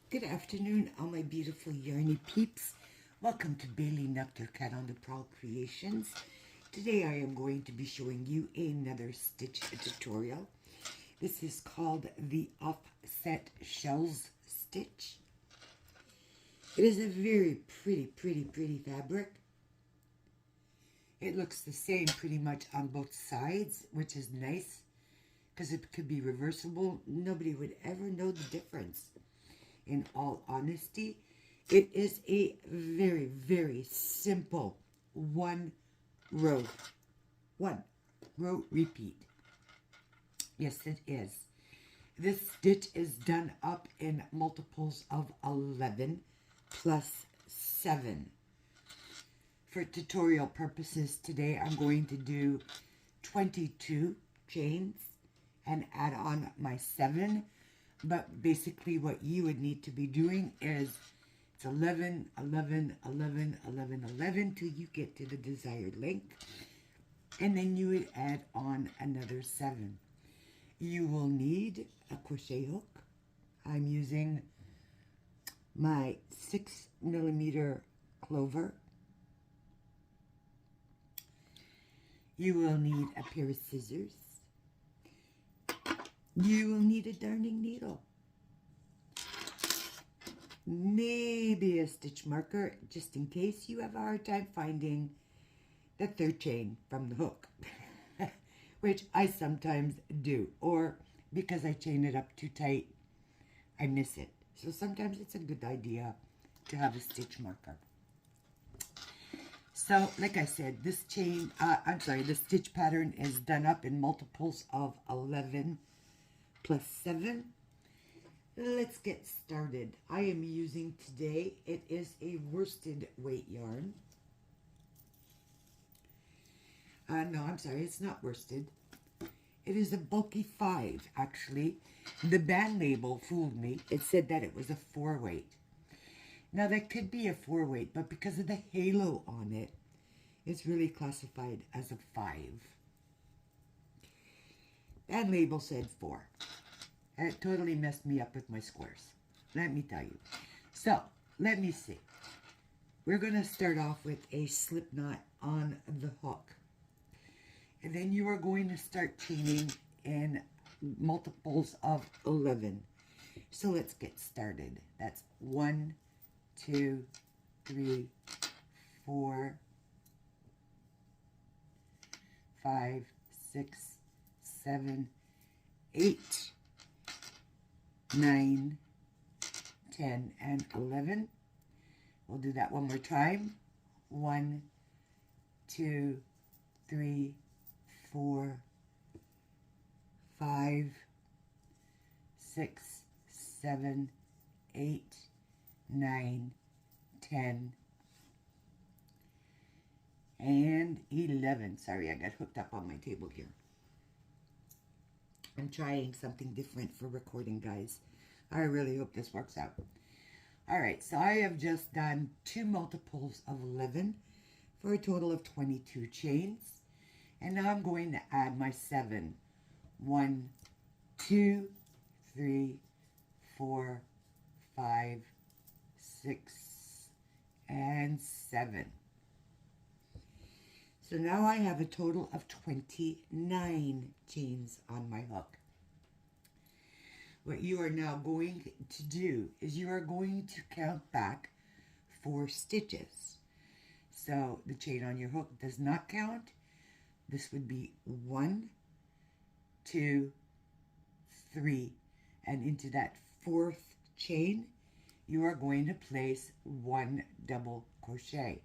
Good afternoon, all my beautiful yarny peeps. Welcome to Bailey Nectar Cat on the Prowl Creations. Today I am going to be showing you another stitch tutorial. This is called the Offset Shells Stitch. It is a very pretty fabric. It looks the same pretty much on both sides, which is nice because it could be reversible. Nobody would ever know the difference. In all honesty, it is a very simple one row repeat. Yes, it is. This stitch is done up in multiples of 11 plus 7. For tutorial purposes today, I'm going to do 22 chains and add on my 7. But basically what you would need to be doing is it's 11, 11, 11, 11, 11 till you get to the desired length. And then you would add on another 7. You will need a crochet hook. I'm using my 6mm clover. You will need a pair of scissors. You will need a darning needle, maybe a stitch marker, just in case you have a hard time finding the third chain from the hook, which I sometimes do, or because I chain it up too tight, I miss it. So sometimes it's a good idea to have a stitch marker. So, like I said, this the stitch pattern is done up in multiples of 11 plus 7. Let's get started. I am using today, it is a worsted weight yarn. No, I'm sorry, it's not worsted. It is a bulky 5, actually. The band label fooled me. It said that it was a 4-weight. Now, that could be a 4-weight, but because of the halo on it, it's really classified as a 5. Band label said 4. And it totally messed me up with my squares, let me tell you. So, let me see. We're going to start off with a slip knot on the hook. And then you are going to start chaining in multiples of 11. So let's get started. That's 1, 2, 3, 4, 5, 6, 7, 8, 9, 10, and 11. We'll do that one more time. 1, 2, 3, 4, 5, 6, 7, 8, 9, 10, and 11. Sorry, I got hooked up on my table here. I'm trying something different for recording, guys. I really hope this works out. All right, so I have just done 2 multiples of 11 for a total of 22 chains. And now I'm going to add my 7. 1, 2, 3, 4, 5, 6, and 7. So now I have a total of 29 chains on my hook. What you are now going to do is you are going to count back 4 stitches. So the chain on your hook does not count. This would be 1, 2, 3, and into that 4th chain, you are going to place 1 double crochet.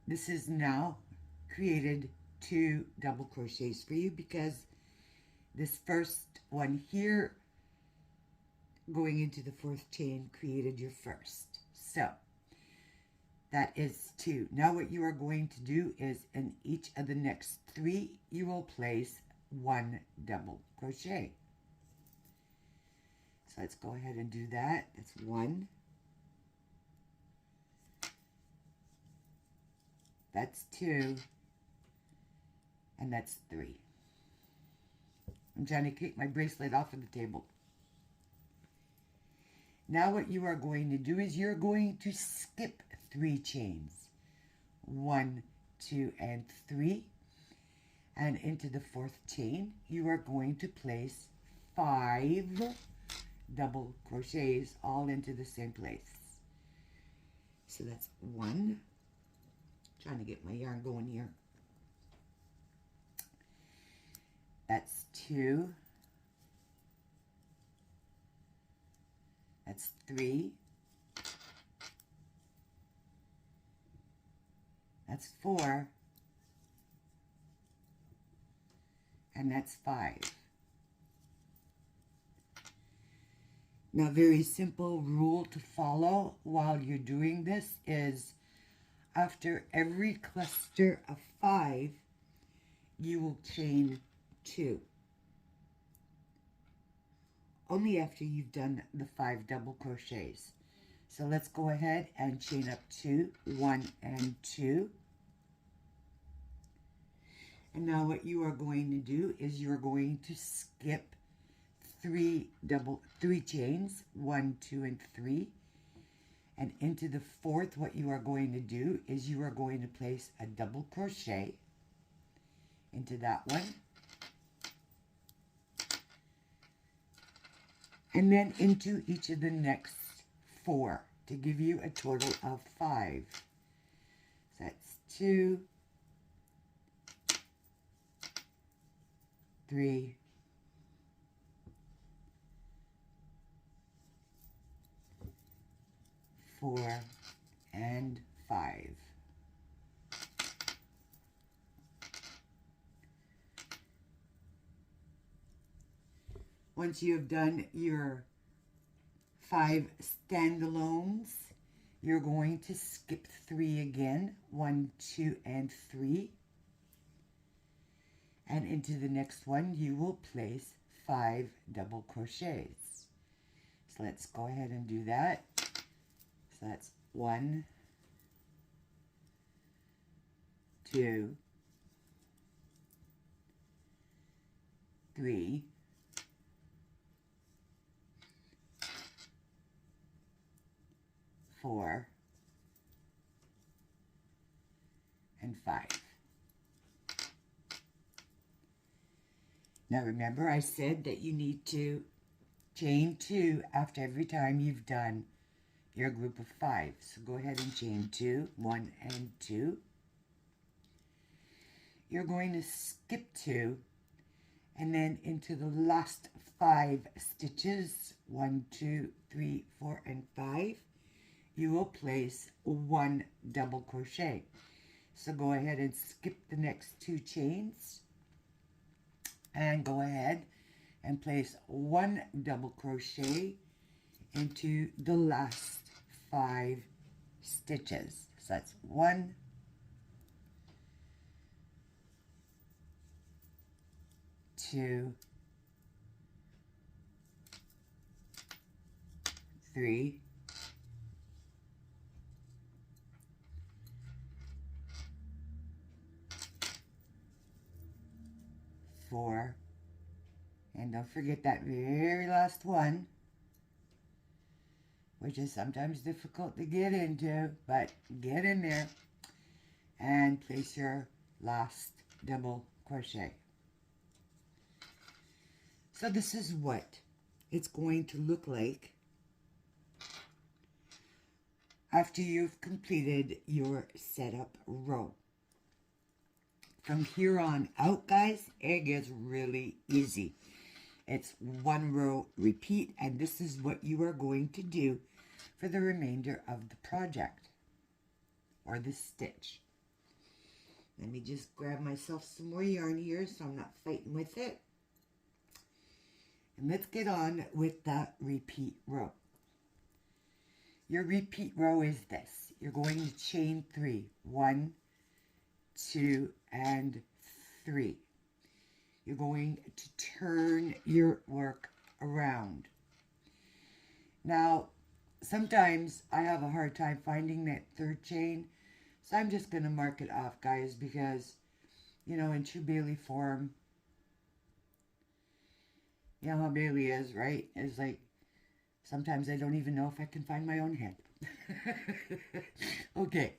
This has now created 2 double crochets for you because this first one here going into the 4th chain created your first. So that is 2. Now what you are going to do is in each of the next 3 you will place 1 double crochet. So let's go ahead and do that. That's 1. That's 2. And that's 3. I'm trying to kick my bracelet off of the table. Now what you are going to do is you're going to skip 3 chains. 1, 2, and 3. And into the 4th chain, you are going to place 5 double crochets all into the same place. So that's 1. Trying to get my yarn going here. That's 2. That's 3. That's 4. And that's 5. Now, very simple rule to follow while you're doing this is after every cluster of 5, you will chain 2. Only after you've done the 5 double crochets. So let's go ahead and chain up 2, 1 and 2. And now what you are going to do is you're going to skip 3 chains, 1, 2, and 3. And into the 4th, what you are going to do is you are going to place a double crochet into that one. And then into each of the next 4 to give you a total of 5. So that's 2, 3, 4, and 5. Once you have done your 5 standalones, you're going to skip 3 again, 1, 2, and 3. And into the next one, you will place 5 double crochets. So let's go ahead and do that. So that's 1, 2, 3, 4, and 5. Now remember I said that you need to chain 2 after every time you've done your group of 5. So go ahead and chain 2, 1 and 2. You're going to skip 2 and then into the last 5 stitches, 1, 2, 3, 4, and 5, you will place 1 double crochet. So go ahead and skip the next 2 chains and go ahead and place 1 double crochet into the last 5 stitches. So that's 1, 2, 3, 4, and don't forget that very last one, which is sometimes difficult to get into, but get in there and place your last double crochet. So this is what it's going to look like after you've completed your setup row. From here on out, guys, it gets really easy. It's 1 row repeat, and this is what you are going to do for the remainder of the project or the stitch. Let me just grab myself some more yarn here so I'm not fighting with it. And let's get on with that repeat row. Your repeat row is this. You're going to chain 3. 1, 2, and 3. You're going to turn your work around. Now, sometimes I have a hard time finding that 3rd chain, so I'm just going to mark it off, guys, because you know, in true Bailey form. You know how Bailey is, right? It's like, sometimes I don't even know if I can find my own head. Okay.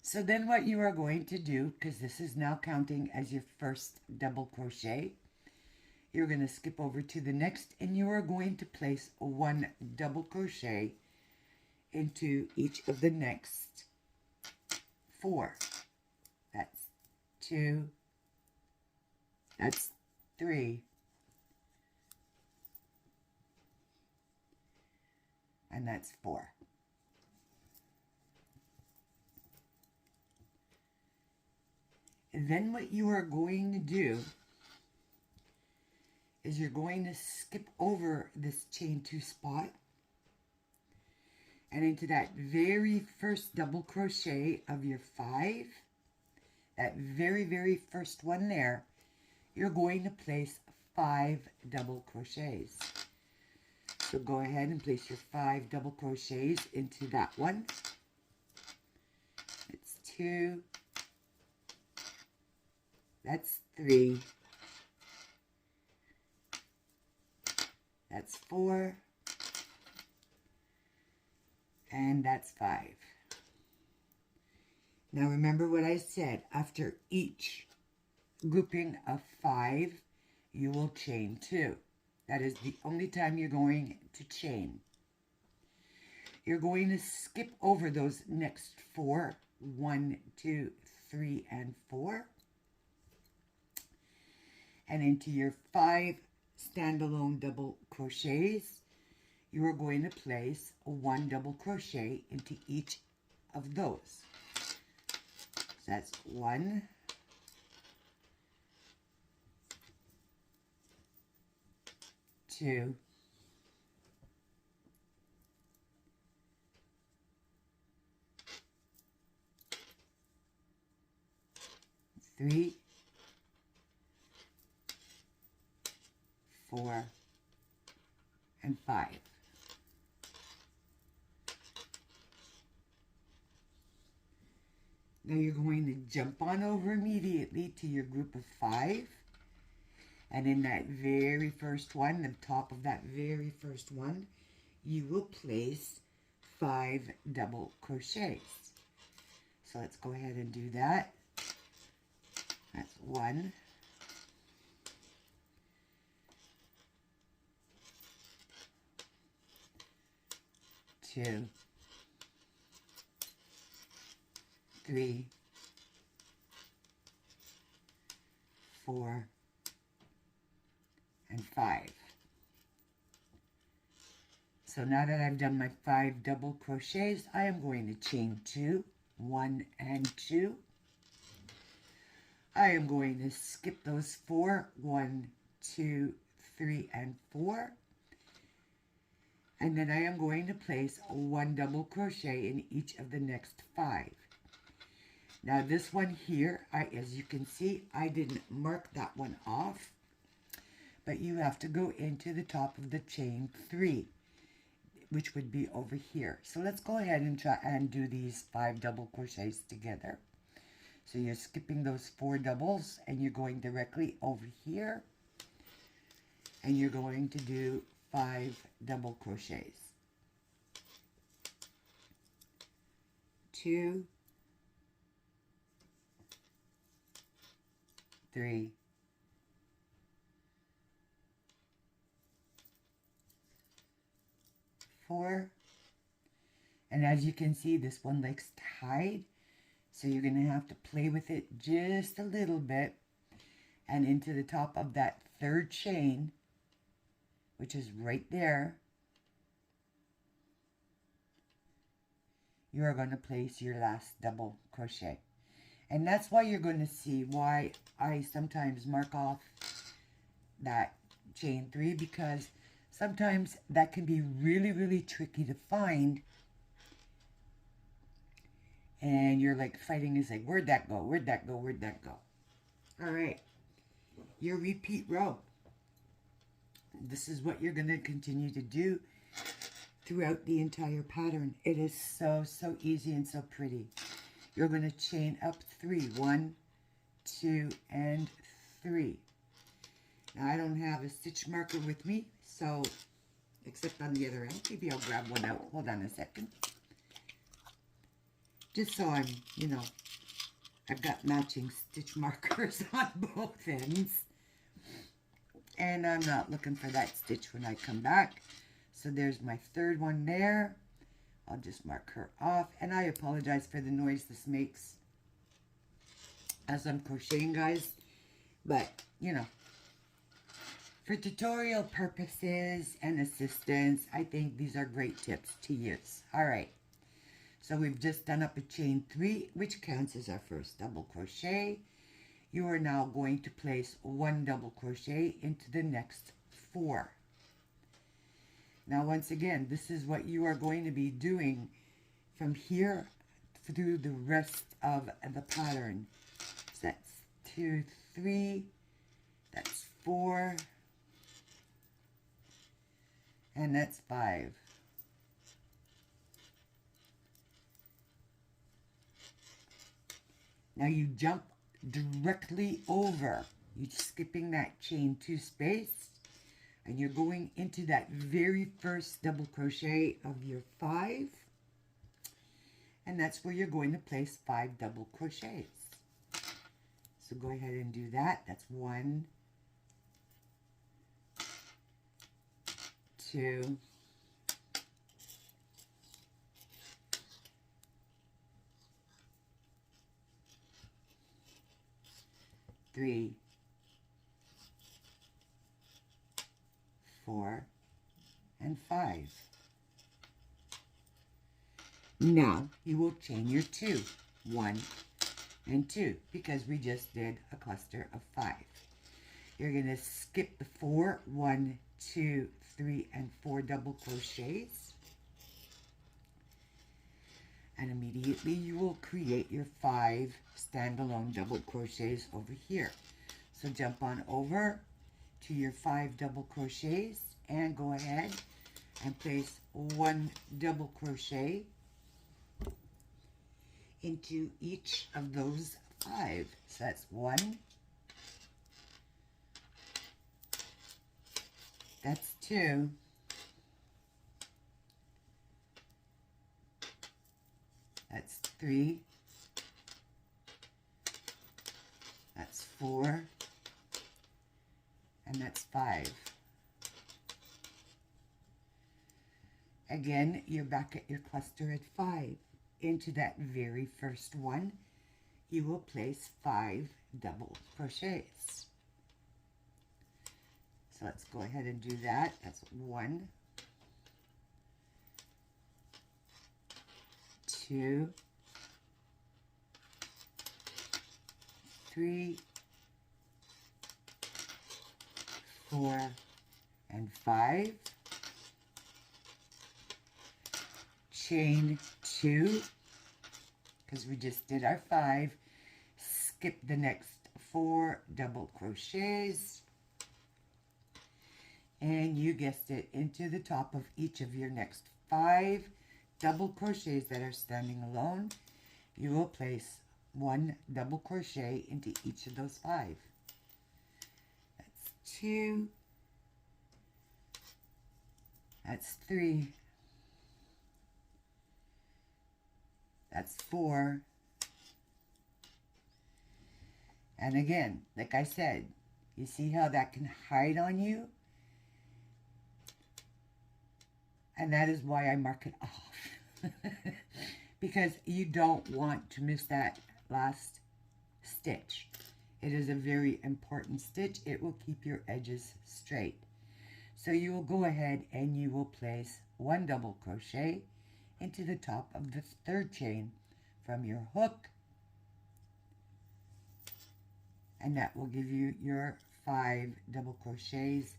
So then what you are going to do, because this is now counting as your first double crochet, you're going to skip over to the next and you are going to place one double crochet into each of the next 4. That's 2, that's 3, and that's 4. And then what you are going to do is you're going to skip over this chain 2 spot and into that very first double crochet of your 5, that very first one there, you're going to place 5 double crochets. So go ahead and place your 5 double crochets into that one. It's 2, that's 3, that's 4, and that's 5. Now remember what I said, after each grouping of 5, you will chain 2. That is the only time you're going to chain. You're going to skip over those next 4, 1, 2, 3, and 4, and into your 5 standalone double crochets, you are going to place 1 double crochet into each of those. So that's 1, 2, 3, 4, and 5. Now you're going to jump on over immediately to your group of 5. And in that very first one, the top of that very first one, you will place 5 double crochets. So let's go ahead and do that. That's 1, 2, 3, 4, and 5. So now that I've done my 5 double crochets, I am going to chain 2, 1 and 2. I am going to skip those 4, 1, 2, 3, and 4. And then I am going to place 1 double crochet in each of the next 5. Now this one here, as you can see, I didn't mark that one off, but you have to go into the top of the chain 3, which would be over here. So let's go ahead and try and do these 5 double crochets together. So you're skipping those 4 doubles and you're going directly over here and you're going to do 5 double crochets. 2, 3, 4, and as you can see, this one likes to hide, so you're going to have to play with it just a little bit, and into the top of that 3rd chain, which is right there, you are going to place your last double crochet. And that's why you're going to see why I sometimes mark off that chain 3, because sometimes that can be really tricky to find. And you're like fighting, is like, where'd that go? Where'd that go? Where'd that go? All right. Your repeat row. This is what you're going to continue to do throughout the entire pattern. It is so easy and so pretty. You're going to chain up 3. 1, 2, and 3. Now I don't have a stitch marker with me, so except on the other end. Maybe I'll grab one out. Hold on a second. Just so I'm, you know, I've got matching stitch markers on both ends. And I'm not looking for that stitch when I come back. So there's my third one there. I'll just mark her off. And I apologize for the noise this makes as I'm crocheting, guys. But, you know, for tutorial purposes and assistance, I think these are great tips to use. All right. So we've just done up a chain 3, which counts as our first double crochet. You are now going to place 1 double crochet into the next 4. Now, once again, this is what you are going to be doing from here through the rest of the pattern. So that's 2, 3, that's 4, and that's 5. Now you jump directly over. You're skipping that chain 2 space, and you're going into that very first double crochet of your 5, and that's where you're going to place 5 double crochets. So go ahead and do that. That's 1, 2, 3, 4, and 5. Now you will chain your 2, 1 and 2, because we just did a cluster of 5. You're going to skip the 4, 1, 2, 3, and 4 double crochets, and immediately you will create your 5 standalone double crochets over here. So jump on over to your 5 double crochets and go ahead and place 1 double crochet into each of those 5. So that's 1, that's 2, that's 3, that's 4, and that's 5. Again, you're back at your cluster at 5. Into that very first one, you will place 5 double crochets. So let's go ahead and do that. That's 1, 2, 3, 4, and 5. Chain 2, because we just did our 5. Skip the next 4 double crochets, and you guessed it, into the top of each of your next 5 double crochets that are standing alone, you will place 1 double crochet into each of those 5. That's 2, that's 3, that's 4, and again, like I said, you see how that can hide on you? And that is why I mark it off. Because you don't want to miss that last stitch. It is a very important stitch. It will keep your edges straight. So you will go ahead and you will place 1 double crochet into the top of the 3rd chain from your hook, and that will give you your 5 double crochets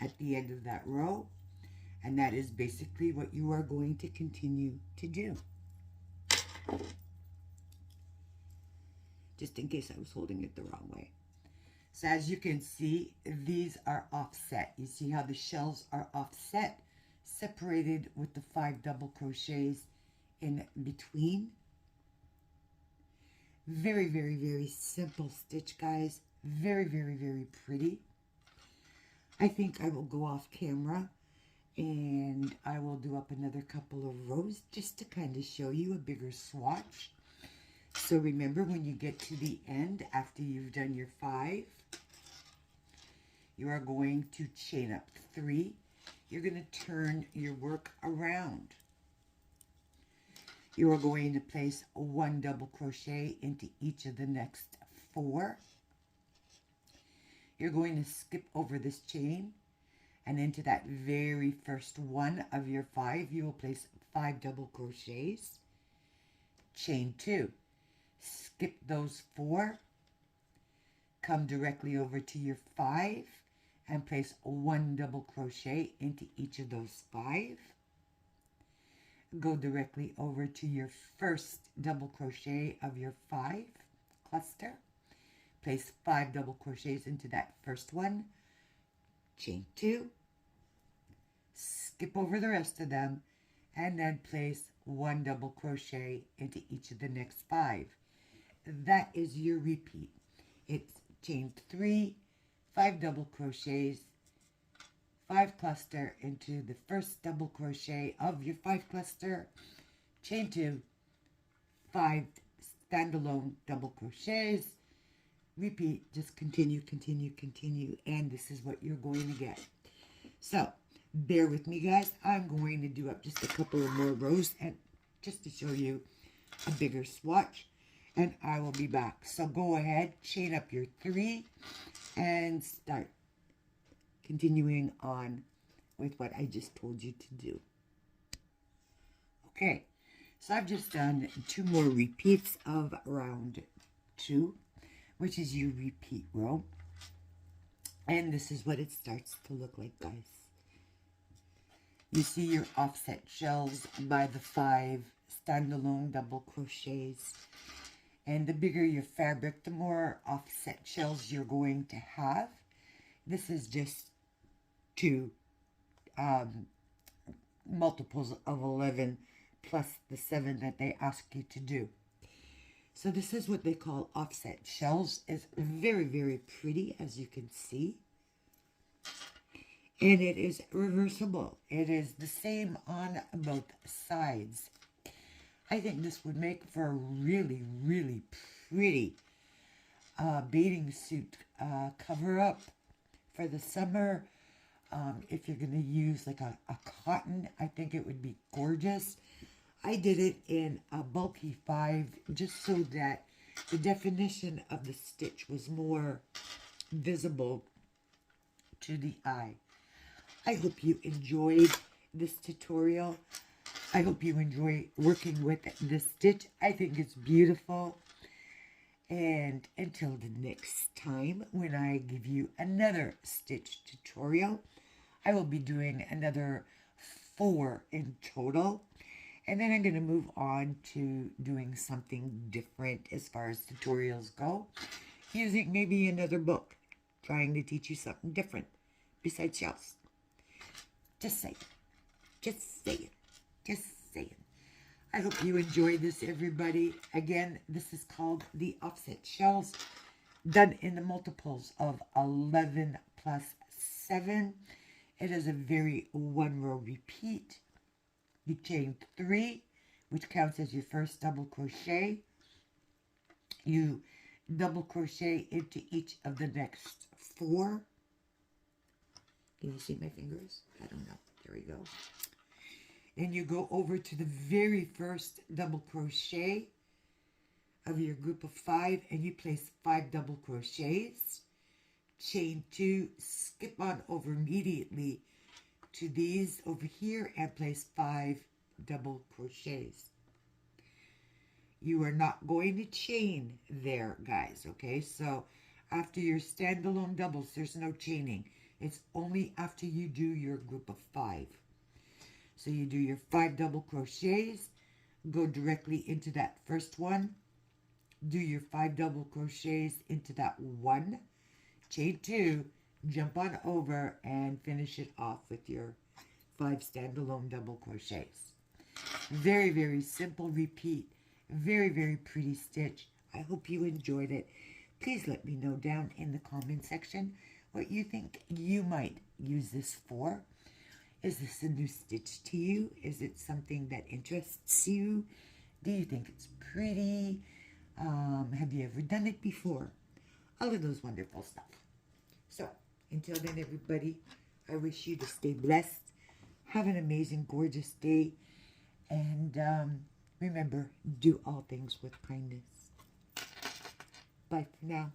at the end of that row, and that is basically what you are going to continue to do. Just in case I was holding it the wrong way. So as you can see, these are offset. You see how the shells are offset, separated with the 5 double crochets in between. Very, very, very simple stitch, guys. Very, very, very pretty. I think I will go off camera and I will do up another couple of rows just to kind of show you a bigger swatch. So remember, when you get to the end, after you've done your 5, you are going to chain up 3. You're going to turn your work around. You are going to place 1 double crochet into each of the next 4. You're going to skip over this chain, and into that very first one of your 5, you will place 5 double crochets, chain 2. Skip those 4, come directly over to your 5 and place 1 double crochet into each of those 5. Go directly over to your first double crochet of your 5 cluster. Place 5 double crochets into that first one, chain 2, skip over the rest of them, and then place 1 double crochet into each of the next 5. That is your repeat. It's chain 3, 5 double crochets, 5 cluster into the first double crochet of your 5 cluster, chain 2, 5 standalone double crochets, repeat, just continue, continue, continue, and this is what you're going to get. So bear with me, guys. I'm going to do up just a couple of more rows and just to show you a bigger swatch, and I will be back. So go ahead, chain up your 3 and start continuing on with what I just told you to do. Okay, so I've just done 2 more repeats of round 2, which is your repeat row, and this is what it starts to look like, guys. You see your offset shells by the 5 standalone double crochets, and the bigger your fabric, the more offset shells you're going to have. This is just 2 multiples of 11 plus the 7 that they ask you to do. So this is what they call offset shells. It's very, very pretty, as you can see. And it is reversible. It is the same on both sides. I think this would make for a really, really pretty bathing suit cover-up for the summer. If you're going to use like a cotton, I think it would be gorgeous. I did it in a bulky 5 just so that the definition of the stitch was more visible to the eye. I hope you enjoyed this tutorial. I hope you enjoy working with this stitch. I think it's beautiful. And until the next time when I give you another stitch tutorial, I will be doing another 4 in total. And then I'm going to move on to doing something different as far as tutorials go, using maybe another book, trying to teach you something different besides shells. Just saying. Just saying. Just saying. I hope you enjoy this, everybody. Again, this is called the offset shells, done in the multiples of 11 plus 7. It is a very 1-row repeat. You chain 3, which counts as your first double crochet. You double crochet into each of the next 4. Can you see my fingers? I don't know. There we go. And you go over to the very first double crochet of your group of 5, and you place 5 double crochets, chain 2, skip on over immediately to these over here and place 5 double crochets. You are not going to chain there, guys, okay? So after your standalone doubles, there's no chaining. It's only after you do your group of 5. So you do your 5 double crochets, go directly into that first one, do your 5 double crochets into that one, chain 2, jump on over and finish it off with your 5 standalone double crochets. Very, very simple repeat. Very, very pretty stitch. I hope you enjoyed it. Please let me know down in the comment section what you think you might use this for. Is this a new stitch to you? Is it something that interests you? Do you think it's pretty? Have you ever done it before? All of those wonderful stuff. So, until then, everybody, I wish you to stay blessed. Have an amazing, gorgeous day. And remember, do all things with kindness. Bye for now.